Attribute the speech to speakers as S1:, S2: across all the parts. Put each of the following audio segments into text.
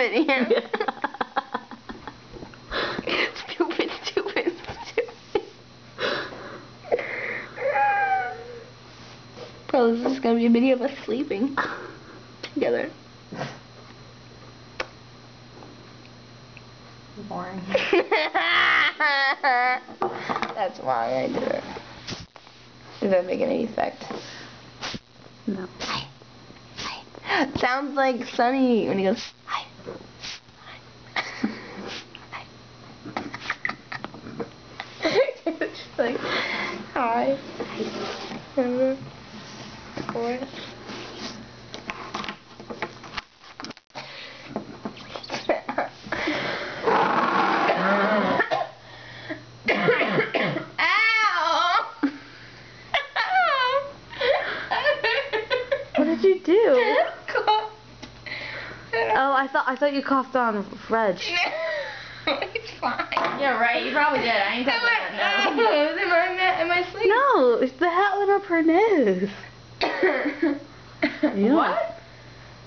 S1: stupid, yeah. Stupid. Bro, this is gonna be a video of us sleeping together.
S2: Boring.
S1: That's why I did it. Does that make any effect?
S2: No.
S1: Hi. Sounds like Sunny when he goes, hi. It's just like, hi. Remember? Boy.
S2: What did you do? Oh, I thought you coughed on Reg.
S1: It's fine.
S3: Yeah, right. You probably did. I ain't touching that. No.
S1: Am I sleeping?
S2: No, it's the hat went up her nose. Yeah.
S3: What?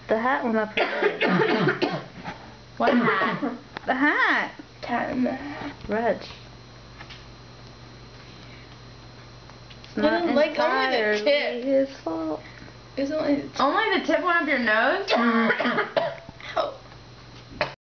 S2: The hat went up her nose.
S3: What hat?
S2: The hat.
S1: Cat in the hat.
S2: Reg. It's
S1: I
S2: not
S1: didn't like only the
S2: entirely
S1: tip.
S2: his fault.
S1: It's only
S3: Only the tip went up your nose?